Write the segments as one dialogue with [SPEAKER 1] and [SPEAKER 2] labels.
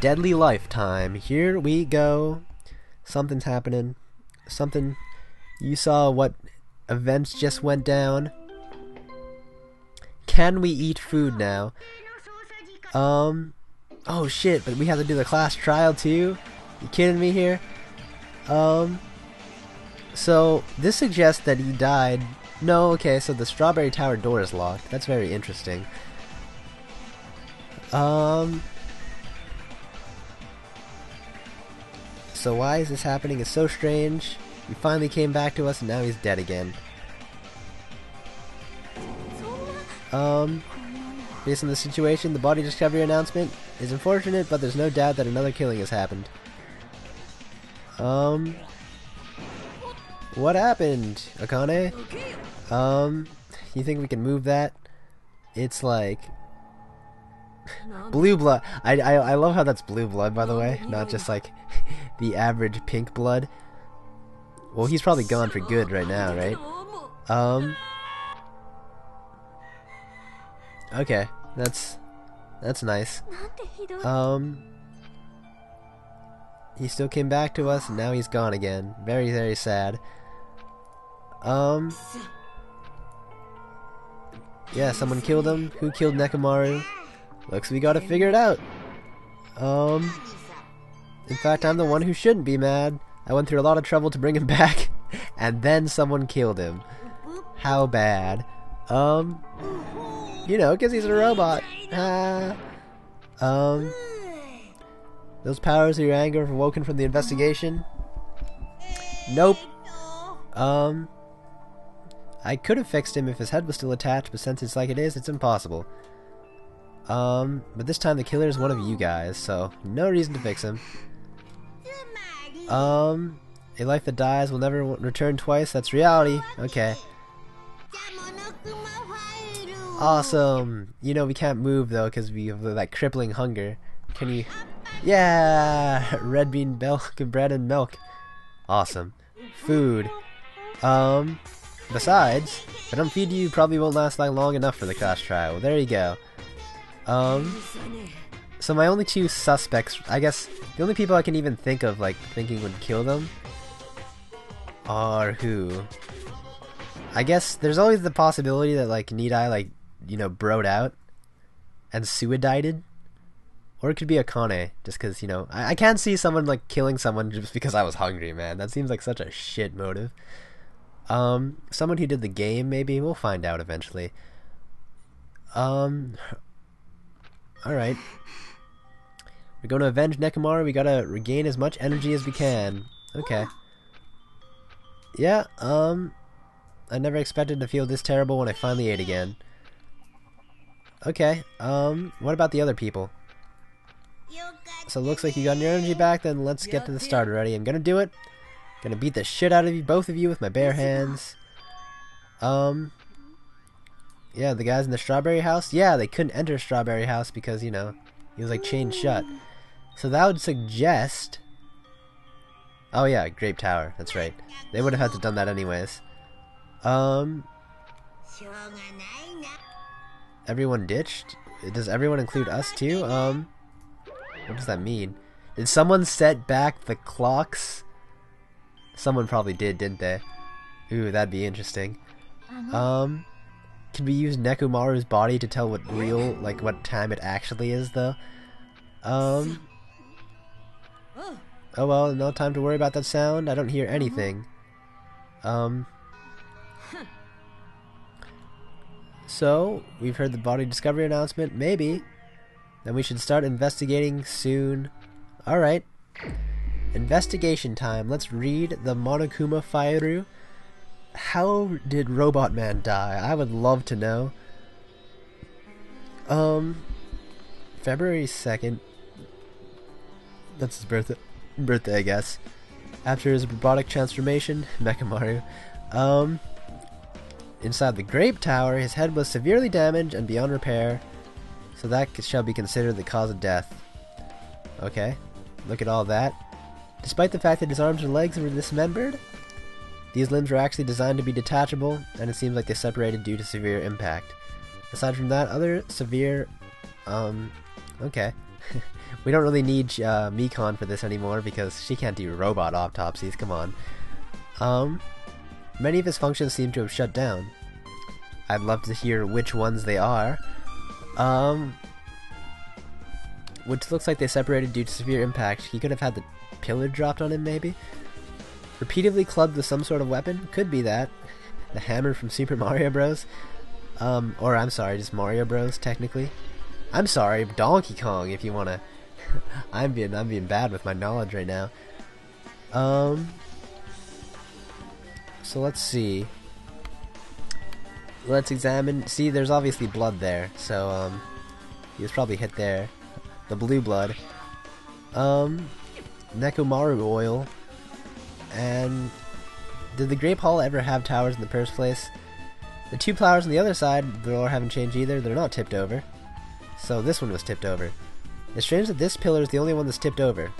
[SPEAKER 1] deadly lifetime. Here we go. Something's happening. Something. You saw what events just went down. Can we eat food now? Oh shit, but we have to do the class trial too? You kidding me here? So this suggests that he died. No, okay, so the Strawberry Tower door is locked. That's very interesting. So why is this happening? It's so strange. He finally came back to us and now he's dead again. Based on the situation, the body discovery announcement is unfortunate, but there's no doubt that another killing has happened. What happened, Akane? You think we can move that? It's like blue blood. I love how that's blue blood, by the way, not just like the average pink blood. Well, he's probably gone for good right now, right? Okay, that's nice. He still came back to us, and now he's gone again. Very, very sad. Yeah, someone killed him. Who killed Nekomaru? Looks we gotta figure it out. In fact, I'm the one who shouldn't be mad. I went through a lot of trouble to bring him back, and then someone killed him. How bad? You know, 'cause he's a robot. Those powers of your anger have awoken from the investigation? Nope. I could have fixed him if his head was still attached, but since it's like it is, it's impossible. But this time the killer is one of you guys, so no reason to fix him. A life that dies will never return twice, that's reality. Okay. Awesome! You know, we can't move though, because we have that crippling hunger. Can you... Yeah! Red bean milk, bread and milk. Awesome. Food. Besides, if I don't feed you, probably won't last like long enough for the class trial. Well, there you go. So my only two suspects, I guess, the only people I can even think of, like, thinking would kill them are who? I guess there's always the possibility that, like, Nidai, like, you know, broed out and suicided. Or it could be Akane, just because, you know, I can't see someone, like, killing someone just because I was hungry, man. That seems like such a shit motive. Someone who did the game, maybe? We'll find out eventually. Alright. We're going to avenge Nekomaru. We gotta regain as much energy as we can. Okay. Yeah, I never expected to feel this terrible when I finally ate again. Okay, what about the other people? So it looks like you got your energy back, then let's get to the start already. I'm gonna do it. Gonna beat the shit out of you, both of you, with my bare hands. Yeah, the guys in the Strawberry House? Yeah, they couldn't enter Strawberry House because, you know, he was like chained shut. So that would suggest... Oh yeah, Grape Tower, that's right. They would have had to done that anyways. Everyone ditched? Does everyone include us too? What does that mean? Did someone set back the clocks? Someone probably did, didn't they? Ooh, that'd be interesting. Can we use Nekomaru's body to tell what real, like, what time it actually is, though? Oh well, no time to worry about that sound. I don't hear anything. So, we've heard the body discovery announcement, maybe. Then we should start investigating soon. Alright. Investigation time. Let's read the Monokuma Fairu. How did Robot Man die? I would love to know. February 2nd. That's his birthday, I guess. After his robotic transformation, Mechamaru. Inside the Grape Tower, his head was severely damaged and beyond repair, so that shall be considered the cause of death. Okay, look at all that. Despite the fact that his arms and legs were dismembered, these limbs were actually designed to be detachable, and it seems like they separated due to severe impact. Aside from that, other severe, okay. We don't really need Mikon for this anymore because she can't do robot autopsies, come on. Many of his functions seem to have shut down. I'd love to hear which ones they are. Which looks like they separated due to severe impact. He could have had the pillar dropped on him, maybe? Repeatedly clubbed with some sort of weapon? Could be that. The hammer from Super Mario Bros. Or I'm sorry, just Mario Bros, technically. I'm sorry, Donkey Kong, if you wanna... I'm being bad with my knowledge right now. So let's see. Let's examine... See, there's obviously blood there, so, he was probably hit there. The blue blood. Nekomaru oil. And... Did the Grape Hall ever have towers in the first place? The two towers on the other side, the door haven't changed either. They're not tipped over. So this one was tipped over. It's strange that this pillar is the only one that's tipped over.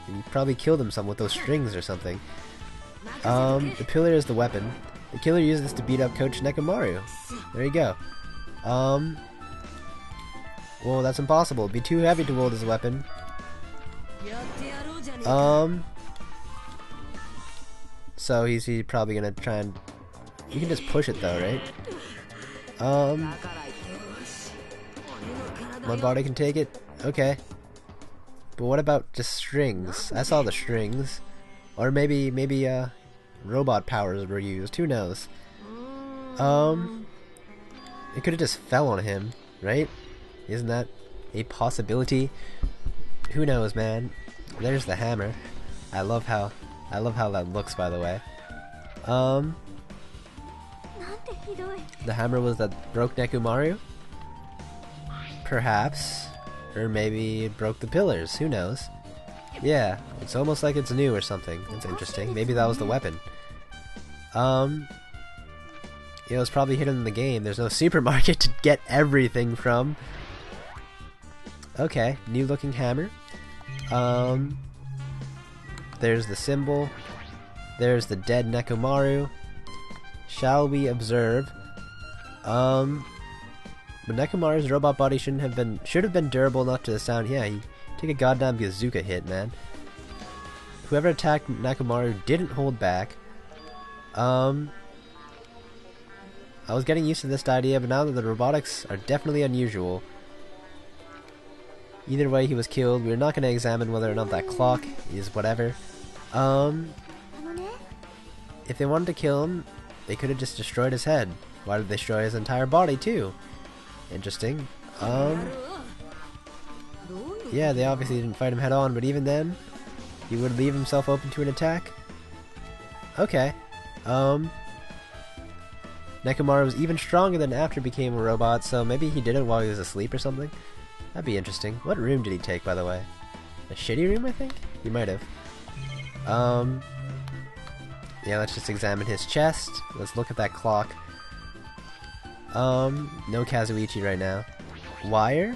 [SPEAKER 1] You probably killed him some with those strings or something. The pillar is the weapon. The killer used this to beat up Coach Nekomaru. There you go. Well, that's impossible. It'd be too heavy to wield as a weapon. So he's probably gonna try and... You can just push it though, right? My body can take it? Okay. But what about just strings? I saw the strings. Or maybe, robot powers were used. Who knows? It could've just fell on him, right? Isn't that a possibility? Who knows, man? There's the hammer. I love how that looks, by the way. The hammer was that broke Nekomaru? Perhaps. Or maybe it broke the pillars, who knows? Yeah, it's almost like it's new or something. It's interesting. Maybe that was the weapon. It was probably hidden in the game. There's no supermarket to get everything from. Okay, new looking hammer. There's the symbol. There's the dead Nekomaru. Shall we observe? But Nekomaru's robot body should have been durable enough to the sound. Yeah, he took a goddamn bazooka hit, man. Whoever attacked Nekomaru didn't hold back. I was getting used to this idea, but now that the robotics are definitely unusual. Either way, he was killed. We're not going to examine whether or not that clock is whatever. If they wanted to kill him, they could have just destroyed his head. Why did they destroy his entire body too? Interesting. Yeah, they obviously didn't fight him head on, but even then, he would leave himself open to an attack. Okay. Nekomaru was even stronger than after he became a robot, so maybe he did it while he was asleep or something. That'd be interesting. What room did he take, by the way? A shitty room, I think? He might have. Yeah, let's just examine his chest. Let's look at that clock. No Kazuichi right now. Wire?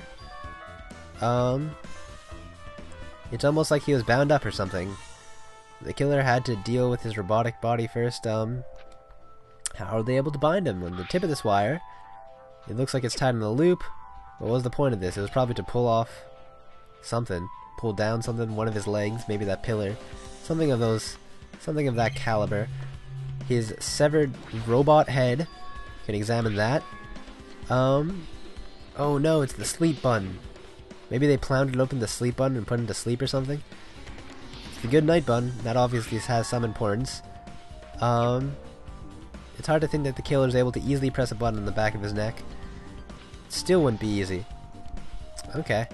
[SPEAKER 1] It's almost like he was bound up or something. The killer had to deal with his robotic body first. How are they able to bind him? On the tip of this wire, it looks like it's tied in a loop. What was the point of this? It was probably to pull off something. Pull down something, one of his legs, maybe that pillar. Something of that caliber. His severed robot head. You can examine that. Oh no, it's the sleep button. Maybe they pounded open the sleep button and put him to sleep or something. It's the good night button. That obviously has some importance. It's hard to think that the killer is able to easily press a button on the back of his neck. It still wouldn't be easy. Okay.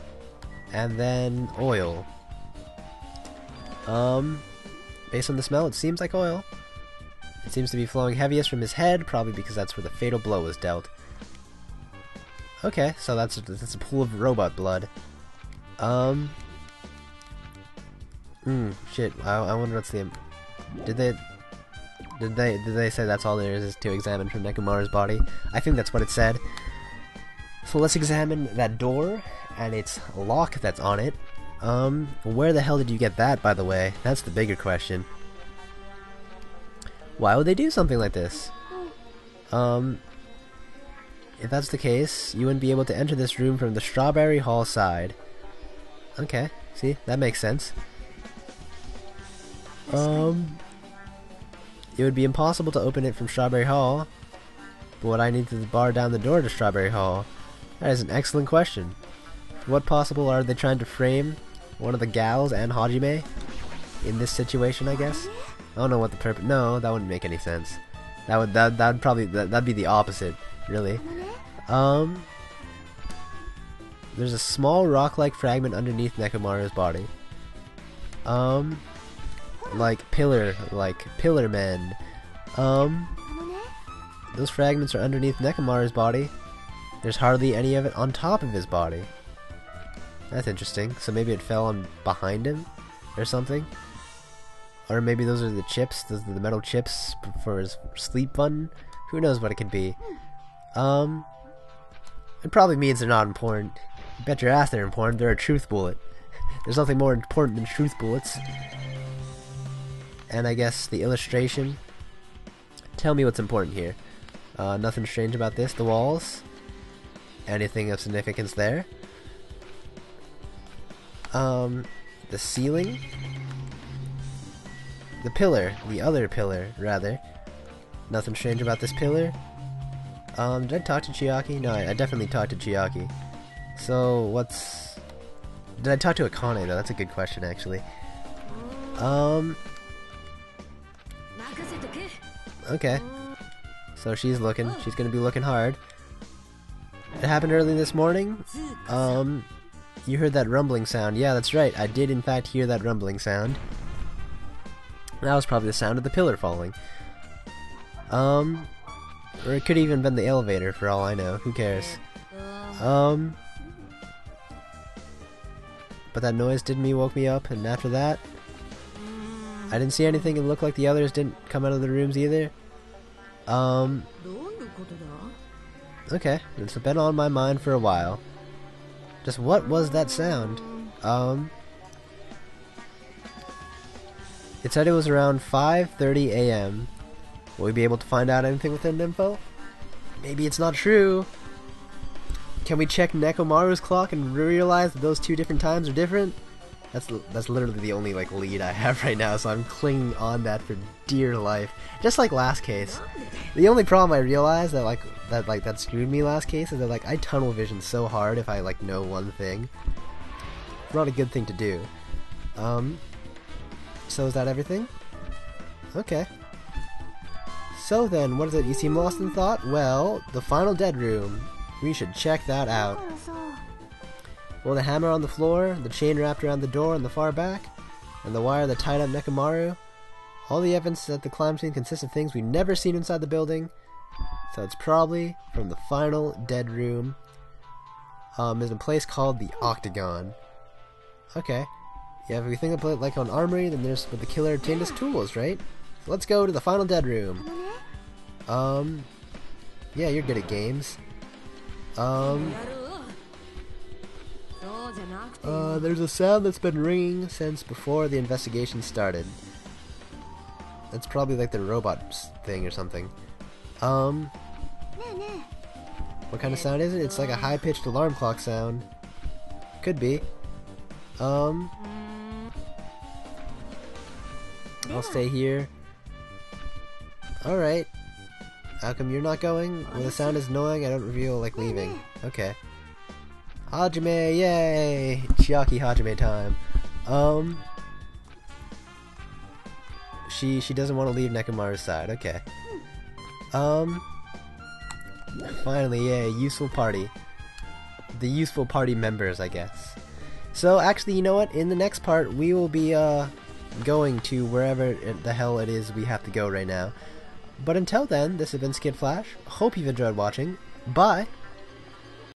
[SPEAKER 1] And then oil. Based on the smell, it seems like oil. It seems to be flowing heaviest from his head, probably because that's where the fatal blow was dealt. Okay, so that's a pool of robot blood. Shit. I wonder what's the... Did they say that's all there is to examine from Nekomaru's body? I think that's what it said. So let's examine that door and its lock that's on it. Where the hell did you get that, by the way? That's the bigger question. Why would they do something like this? If that's the case, you wouldn't be able to enter this room from the Strawberry Hall side. Okay, see, that makes sense. It would be impossible to open it from Strawberry Hall, but what I need to bar down the door to Strawberry Hall? That is an excellent question. What possible are they trying to frame one of the gals and Hajime in this situation, I guess? I don't know what the purpose. No, that wouldn't make any sense. That'd probably that'd be the opposite, really. There's a small rock-like fragment underneath Nekomaru's body. Like pillar men. Those fragments are underneath Nekomaru's body. There's hardly any of it on top of his body. That's interesting. So maybe it fell on behind him or something. Or maybe those are the chips, those are the metal chips for his sleep button. Who knows what it could be. It probably means they're not important. You bet your ass they're important. They're a truth bullet. There's nothing more important than truth bullets. And I guess the illustration. Tell me what's important here. Nothing strange about this. The walls. Anything of significance there? The ceiling. The pillar. The other pillar, rather. Nothing strange about this pillar. Did I talk to Chiaki? No, I definitely talked to Chiaki. So, what's... Did I talk to Akane, though? That's a good question, actually. Okay. So she's looking. She's gonna be looking hard. It happened early this morning. You heard that rumbling sound. Yeah, that's right. I did, in fact, hear that rumbling sound. That was probably the sound of the pillar falling. Or it could have even been the elevator, for all I know. Who cares? But that noise woke me up, and after that, I didn't see anything. It looked like the others didn't come out of the rooms either. Okay, it's been on my mind for a while. Just what was that sound? It said it was around 5:30 a.m. Will we be able to find out anything within info? Maybe it's not true. Can we check Nekomaru's clock and realize that those two different times are different? That's literally the only lead I have right now, so I'm clinging on that for dear life. Just like last case. The only problem I realized that screwed me last case is that I tunnel vision so hard if I know one thing. It's not a good thing to do. So is that everything? Okay. So then, what is it? You seem lost in thought? Well, the final dead room. We should check that out. Well, the hammer on the floor, the chain wrapped around the door in the far back, and the wire that tied up Nekomaru. All the evidence at the crime scene consists of things we've never seen inside the building, so it's probably from the final dead room. Is a place called the Octagon. Okay. Yeah, if we think of it an armory, then there's where the killer obtained his tools, right? So let's go to the final dead room. Yeah, you're good at games. There's a sound that's been ringing since before the investigation started. That's probably the robot thing or something. What kind of sound is it? It's like a high-pitched alarm clock sound. Could be. I'll stay here. Alright. How come you're not going? When the sound is annoying, I don't reveal leaving. Okay. Hajime, yay! Chiaki Hajime time. She doesn't want to leave Nekomaru's side. Okay. Finally, yay! Useful party. The useful party members, I guess. So actually, you know what? In the next part, we will be going to wherever the hell it is we have to go right now. But until then, this has been Skittflash. Hope you've enjoyed watching. Bye.